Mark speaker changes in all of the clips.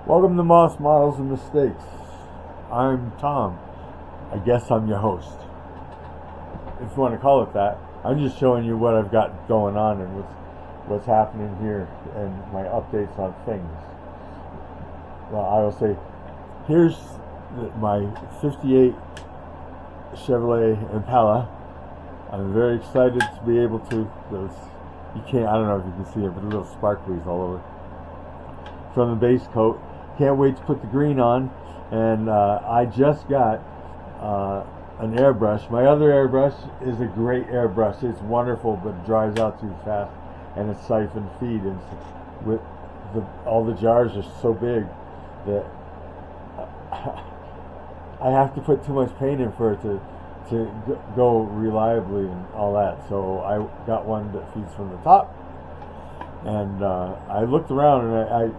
Speaker 1: Welcome to Moss Models and Mistakes. I'm Tom. I guess I'm your host, if you want to call it that. I'm just showing you what I've got going on and what's happening here and my updates on things. Well, I will say, here's my 58 Chevrolet Impala. I'm very excited to be able to, I don't know if you can see it, but little sparklies all over from the base coat. Can't wait to put the green on. And I just got an airbrush. My other airbrush is a great airbrush. It's wonderful, but it dries out too fast, and it's siphon feed. And with all the jars are so big that I have to put too much paint in for it to go reliably and all that. So I got one that feeds from the top, and I looked around and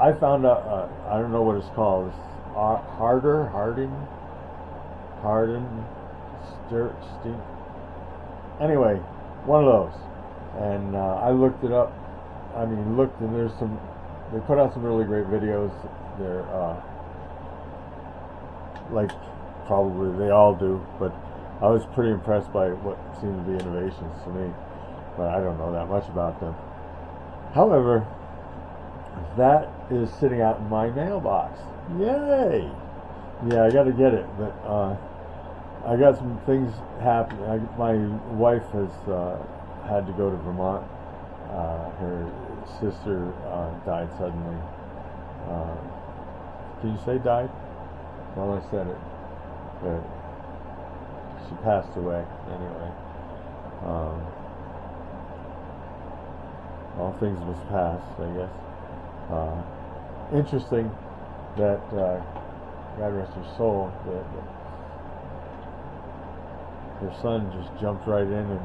Speaker 1: I found a I don't know what it's called. It's anyway, one of those. And I looked it up. And they put out some really great videos. They're like probably they all do, but I was pretty impressed by what seemed to be innovations to me. But I don't know that much about them. However, that is sitting out in my mailbox. Yay! Yeah, I got to get it, but I got some things happening. My wife has had to go to Vermont. Her sister died suddenly. Can you say died? Well, I said it. But she passed away anyway. All things must pass, I guess. Interesting that God rest her soul, that her son just jumped right in and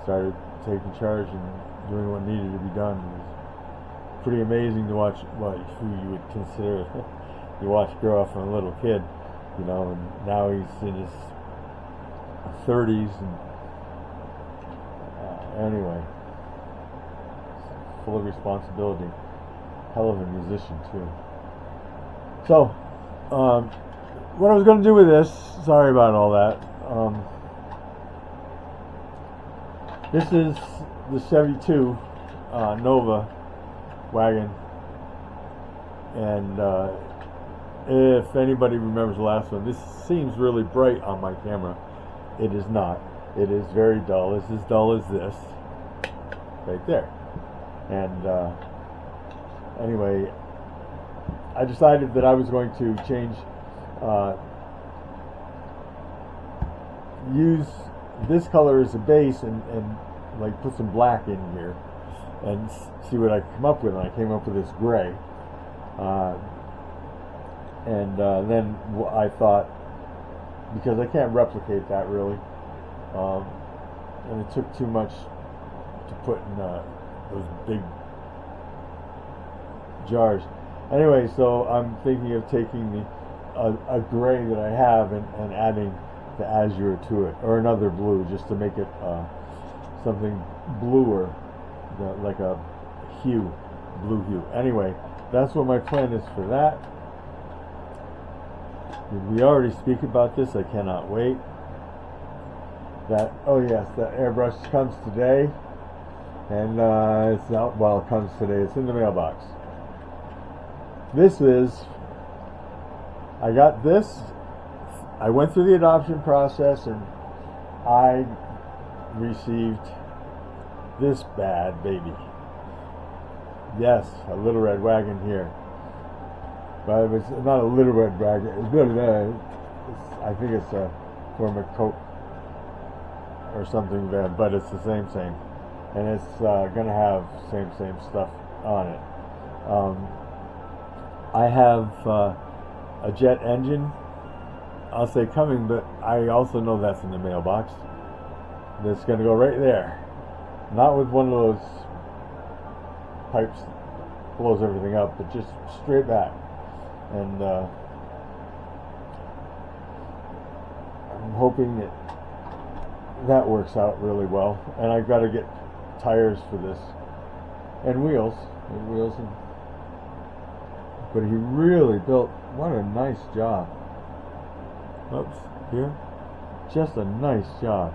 Speaker 1: started taking charge and doing what needed to be done. It was pretty amazing to watch who you would consider you watch grow up from a little kid, and now he's in his 30s and anyway, full of responsibility. Hell of a musician too. So, what I was going to do with this, sorry about all that. This is the Chevy 2 Nova wagon, and if anybody remembers the last one, this seems really bright on my camera. It is not. It is very dull. It's as dull as this right there. And anyway, I decided that I was going to use this color as a base and like put some black in here and see what I come up with. And I came up with this gray. Then I thought, because I can't replicate that really, and it took too much to put in those big jars. Anyway, so I'm thinking of taking a gray that I have and adding the azure to it, or another blue, just to make it something bluer, like a blue hue. Anyway, that's what my plan is for that. Did we already speak about this? I cannot wait. Oh yes, that airbrush comes today, and it's not, well, it comes today. It's in the mailbox. I got this. I went through the adoption process, and I received this bad baby. Yes, a little red wagon here. But it was not a little red wagon. I think it's a form of Coke or something bad, but it's the same. And it's going to have same stuff on it. I have a jet engine, I'll say coming, but I also know that's in the mailbox. That's going to go right there. Not with one of those pipes that blows everything up, but just straight back. And I'm hoping that works out really well. And I've got to get tires for this, and wheels, and but he really built, what a nice job. Oops, here. Just a nice job.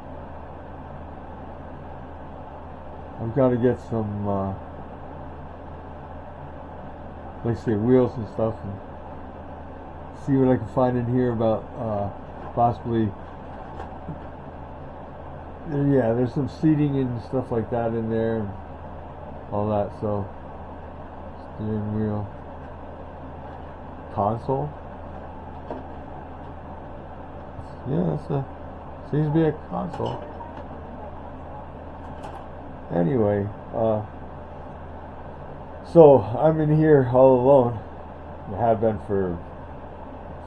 Speaker 1: I've got to get some, like I say, wheels and stuff, and see what I can find in here about possibly, yeah, there's some seating and stuff like that in there, and all that. So steering wheel, console, yeah, seems to be a console. Anyway, so I'm in here all alone. I have been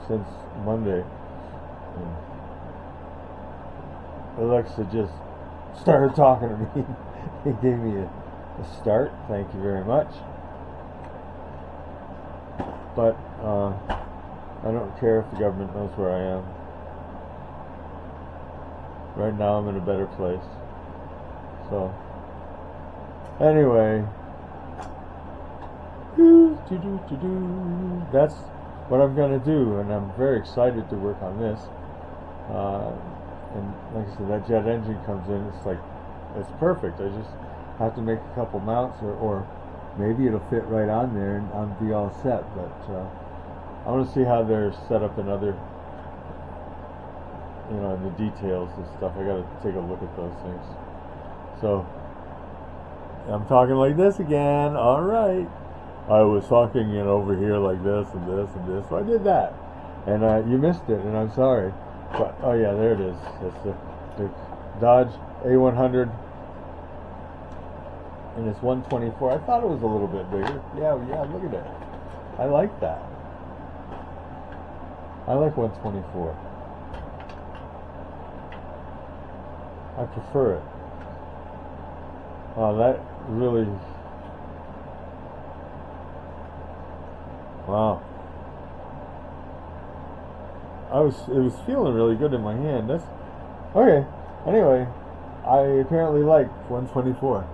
Speaker 1: since Monday. And Alexa just started talking to me. He gave me a start. Thank you very much. But I don't care if the government knows where I am. Right now I'm in a better place. So anyway, that's what I'm going to do, and I'm very excited to work on this. And like I said, that jet engine comes in, it's perfect. I just have to make a couple mounts, or maybe it'll fit right on there and I'll be all set. But I want to see how they're set up in other, in the details and stuff. I got to take a look at those things. So I'm talking like this again. All right. I was talking over here like this and this and this. So I did that, and you missed it, and I'm sorry. But oh yeah, there it is. It's the Dodge A100, and it's 124. I thought it was a little bit bigger. Yeah. Look at it. I like that. I like 124. I prefer it. Oh, that really. Wow. It was feeling really good in my hand. That's okay. Anyway, I apparently like 124,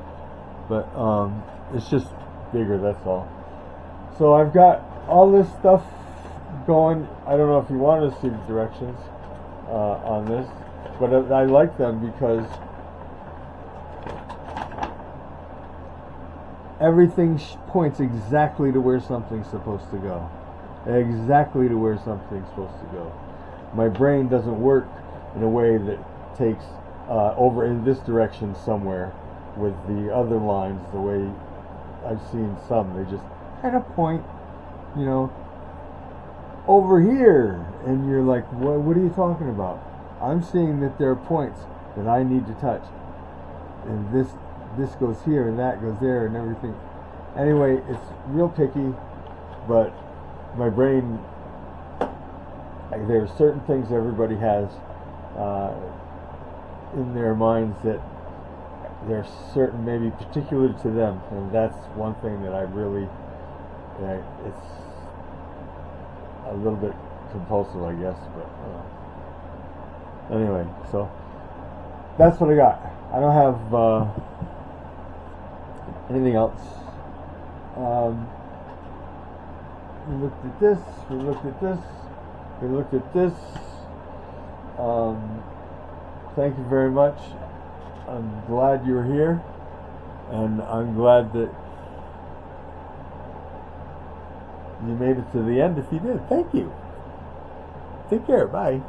Speaker 1: but it's just bigger. That's all. So I've got all this stuff going. I don't know if you want to see the directions on this, but I like them because everything points exactly to where something's supposed to go. Exactly to where something's supposed to go. My brain doesn't work in a way that takes over in this direction somewhere with the other lines the way I've seen some. They just kind of point, over here. And you're like, what are you talking about? I'm seeing that there are points that I need to touch. And this goes here and that goes there and everything. Anyway, it's real picky, but my brain, there are certain things everybody has in their minds that they're certain, maybe particular to them, and that's one thing that I really, it's a little bit compulsive, I guess, but anyway, so that's what I got. I don't have anything else. We looked at this, we looked at this, we looked at this. Thank you very much. I'm glad you're here, and I'm glad that you made it to the end if you did. Thank you. Take care. Bye.